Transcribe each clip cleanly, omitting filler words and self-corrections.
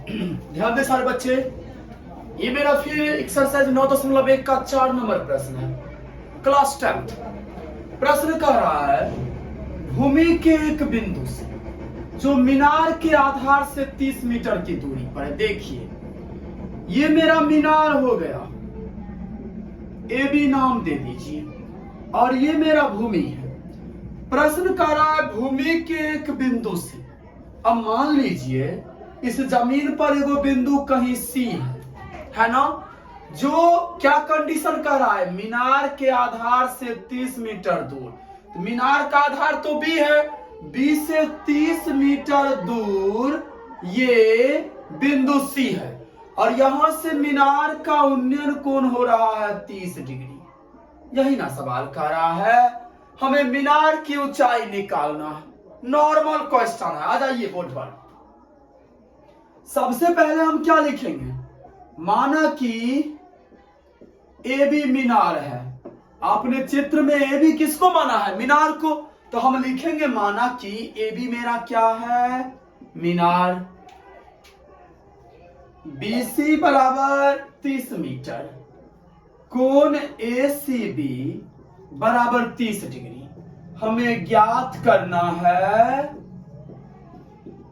ध्यान दे सारे बच्चे, ये मेरा फिर एक्सरसाइज 9.1 का 4 नंबर प्रश्न है, क्लास 10th। प्रश्न कह रहा है भूमि के एक बिंदु से जो मीनार के आधार से 30 मीटर की दूरी पर है। देखिए ये मेरा मीनार हो गया, ए बी नाम दे दीजिए, और ये मेरा भूमि है। प्रश्न कर रहा है भूमि के एक बिंदु से, अब मान लीजिए इस जमीन पर एगो बिंदु कहीं सी है ना, जो क्या कंडीशन कर रहा है, मीनार के आधार से 30 मीटर दूर। तो मीनार का आधार तो बी है, बी से 30 मीटर दूर ये बिंदु सी है, और यहां से मीनार का उन्नयन कोण हो रहा है 30 डिग्री। यही ना सवाल कर रहा है, हमें मीनार की ऊंचाई निकालना है। नॉर्मल क्वेश्चन है, आ जाइए बोर्ड पर। सबसे पहले हम क्या लिखेंगे, माना कि ए बी मीनार है। आपने चित्र में ए बी किसको माना है, मीनार को, तो हम लिखेंगे माना कि ए बी मेरा क्या है, मीनार। बी सी बराबर 30 मीटर, कोण ए सी बी बराबर 30 डिग्री। हमें ज्ञात करना है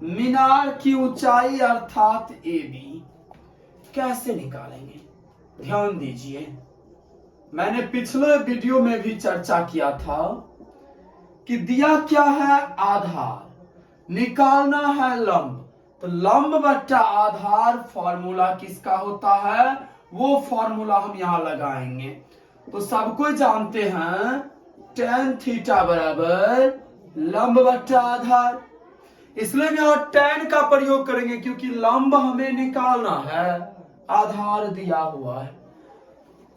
मीनार की ऊंचाई अर्थात ए बी। कैसे निकालेंगे, ध्यान दीजिए, मैंने पिछले वीडियो में भी चर्चा किया था कि दिया क्या है, आधार, निकालना है लंब। तो लंब बट्टा आधार फॉर्मूला किसका होता है, वो फॉर्मूला हम यहां लगाएंगे। तो सब कोई जानते हैं tan थीटा बराबर लंब बट्टा आधार, इसलिए हम यहां tan का प्रयोग करेंगे क्योंकि लंब हमें निकालना है, आधार दिया हुआ है।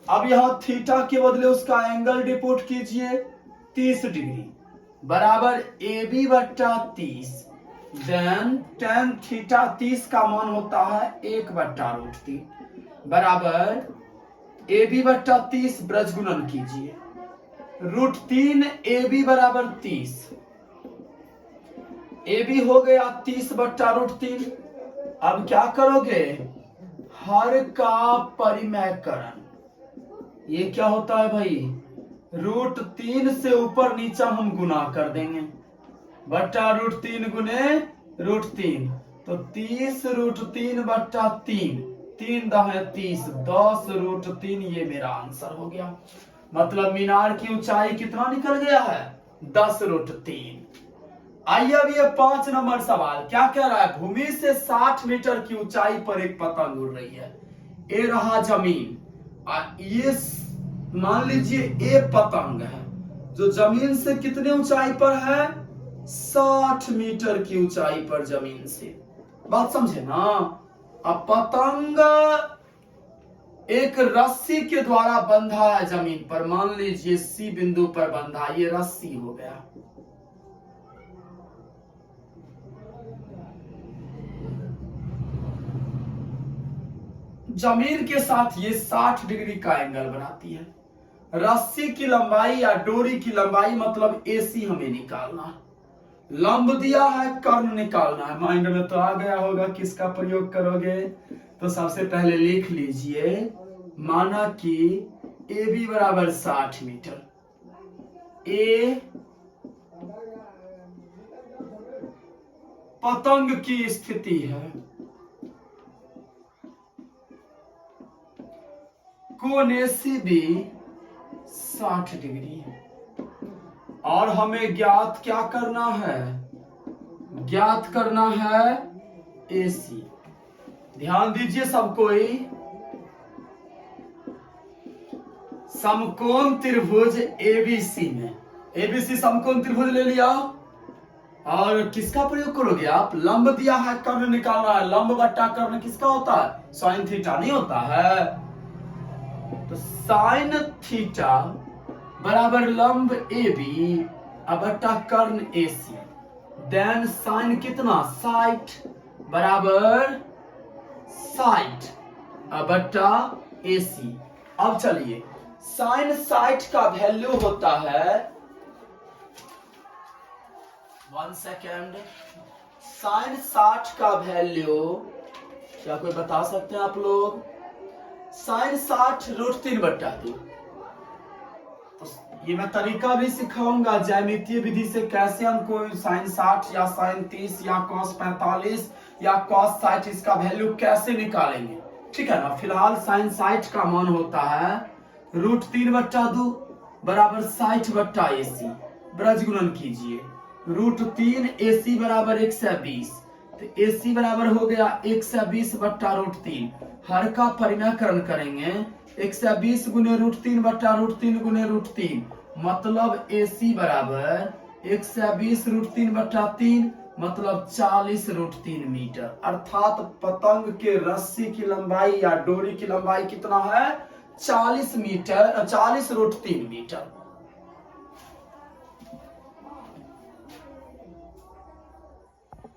अब यहां थीटा के बदले उसका एंगल डिपोट कीजिए 30 डिग्री बराबर ए बी बट्टा 30, देन tan थीटा 30 का मान होता है 1/√3 बराबर ए बी बट्टा 30 ब्रज गुणन कीजिए, √3 ए बी बराबर 30, ए बी हो गया 30/√3। अब क्या करोगे, हर का परिमेयकरण, ये क्या होता है भाई, √3 से ऊपर नीचा हम गुना कर देंगे, बट्टा √3 गुने √3, तो 30√3/3, 3 दहे 30, 10√3, ये मेरा आंसर हो गया। मतलब मीनार की ऊंचाई कितना निकल गया है, 10√3। आइए अब ये 5 नंबर सवाल क्या कह रहा है, भूमि से 60 मीटर की ऊंचाई पर एक पतंग उड़ रही है। ए रहा जमीन, ये मान लीजिए ए पतंग है जो जमीन से कितने ऊंचाई पर है, 60 मीटर की ऊंचाई पर जमीन से। बात समझे ना। अब पतंग एक रस्सी के द्वारा बंधा है जमीन पर, मान लीजिए सी बिंदु पर बंधा, ये रस्सी हो गया। जमीन के साथ ये 60 डिग्री का एंगल बनाती है। रस्सी की लंबाई या डोरी की लंबाई मतलब एसी हमें निकालना है। लंब दिया है, कर्ण निकालना है। माइंड में तो आ गया होगा किसका प्रयोग करोगे, तो सबसे पहले लिख लीजिए, माना कि ए बी बराबर 60 मीटर, ए पतंग की स्थिति है, कोण एसीबी 60 डिग्री, और हमें ज्ञात क्या करना है, ज्ञात करना है एसी। ध्यान दीजिए सब कोई, समकोण त्रिभुज एबीसी में, एबीसी समकोण त्रिभुज ले लिया, और किसका प्रयोग करोगे आप, लंब दिया है, कर्ण निकालना है। लंब बट्टा कर्ण किसका होता है, साइन थीटा नहीं होता है। तो साइन थीटा बराबर लंब ए बी बट्टा कर्ण ए सी, देन साइन कितना 60 बराबर 60 बट्टा ए सी। अब चलिए साइन 60 का वैल्यू होता है, 1 सेकेंड, साइन 60 का वैल्यू क्या कोई बता सकते हैं आप लोग? साइन 60√3/2। तो ये मैं तरीका भी सिखाऊंगा ज्यामितीय विधि से कैसे हम कोई साइन 60 या साइन 30 या कॉस 45 या कॉस 60 इसका वैल्यू कैसे निकालेंगे, ठीक है ना। फिलहाल साइन 60 का मान होता है √3/2 बराबर 60/AC। ब्रज गुणन कीजिए, √3 AC बराबर 120, तो AC बराबर हो गया 120/√3। हर का परिमाकरण करेंगे, 120 गुने √3/√3 गुने √3, मतलब AC बराबर 120√3/3 मतलब 40√3 मीटर। अर्थात पतंग के रस्सी की लंबाई या डोरी की लंबाई कितना है? 40 मीटर, 40√3 मीटर।